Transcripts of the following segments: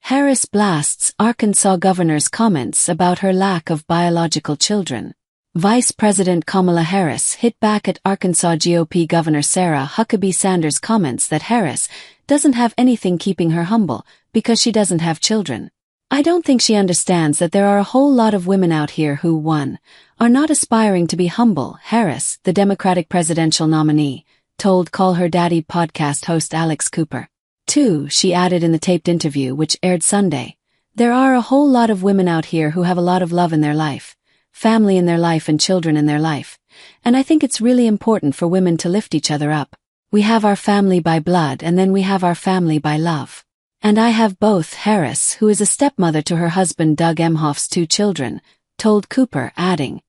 Harris blasts Arkansas governor's comments about her lack of biological children. Vice President Kamala Harris hit back at Arkansas GOP Governor Sarah Huckabee Sanders' comments that Harris doesn't have anything keeping her humble because she doesn't have children. I don't think she understands that there are a whole lot of women out here who, 1, are not aspiring to be humble, Harris, the Democratic presidential nominee, told Call Her Daddy podcast host Alex Cooper. 2, she added in the taped interview which aired Sunday, there are a whole lot of women out here who have a lot of love in their life, family in their life and children in their life, and I think it's really important for women to lift each other up. We have our family by blood and then we have our family by love. And I have both, Harris, who is a stepmother to her husband Doug Emhoff's 2 children, told Cooper, adding,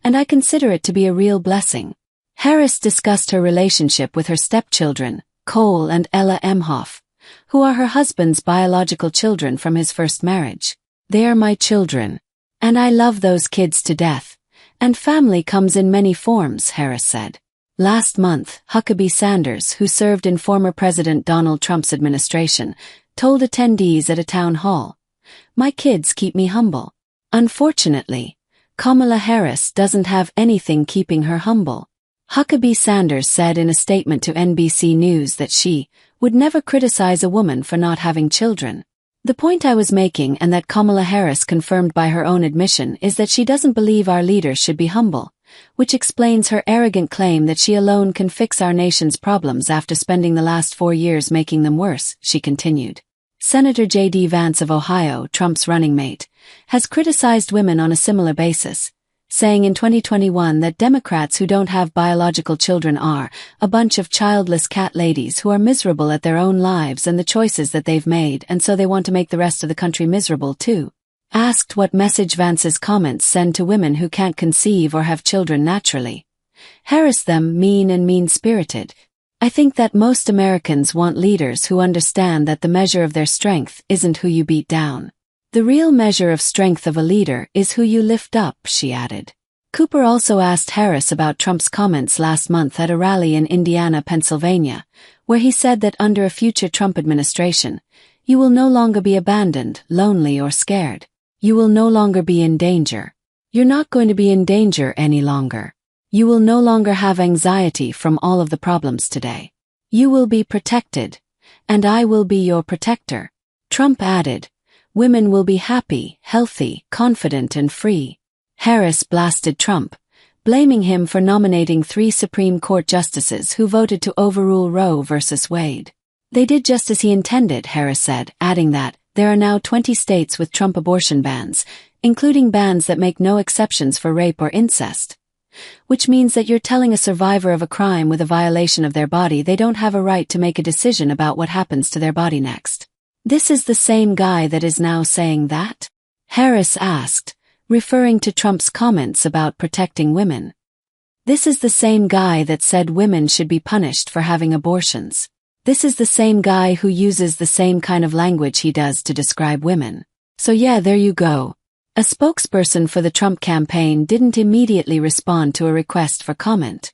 and I consider it to be a real blessing. Harris discussed her relationship with her stepchildren, Cole and Ella Emhoff, who are her husband's biological children from his first marriage. They are my children, and I love those kids to death, and family comes in many forms, Harris said. Last month, Huckabee Sanders, who served in former President Donald Trump's administration, told attendees at a town hall, my kids keep me humble. Unfortunately, Kamala Harris doesn't have anything keeping her humble. Huckabee Sanders said in a statement to NBC News that she would never criticize a woman for not having children. The point I was making, and that Kamala Harris confirmed by her own admission, is that she doesn't believe our leaders should be humble, which explains her arrogant claim that she alone can fix our nation's problems after spending the last 4 years making them worse, she continued. Senator J.D. Vance of Ohio, Trump's running mate, has criticized women on a similar basis, saying in 2021 that Democrats who don't have biological children are a bunch of childless cat ladies who are miserable at their own lives and the choices that they've made, and so they want to make the rest of the country miserable too. Asked what message Vance's comments send to women who can't conceive or have children naturally, Harris them mean and mean-spirited. I think that most Americans want leaders who understand that the measure of their strength isn't who you beat down. The real measure of strength of a leader is who you lift up, she added. Cooper also asked Harris about Trump's comments last month at a rally in Indiana, Pennsylvania, where he said that under a future Trump administration, you will no longer be abandoned, lonely or scared. You will no longer be in danger. You're not going to be in danger any longer. You will no longer have anxiety from all of the problems today. You will be protected, and I will be your protector. Trump added, women will be happy, healthy, confident and free. Harris blasted Trump, blaming him for nominating 3 Supreme Court justices who voted to overrule Roe v. Wade. They did just as he intended, Harris said, adding that there are now 20 states with Trump abortion bans, including bans that make no exceptions for rape or incest. Which means that you're telling a survivor of a crime with a violation of their body they don't have a right to make a decision about what happens to their body next. This is the same guy that is now saying that? Harris asked, referring to Trump's comments about protecting women. This is the same guy that said women should be punished for having abortions. This is the same guy who uses the same kind of language he does to describe women. So yeah, there you go. A spokesperson for the Trump campaign didn't immediately respond to a request for comment.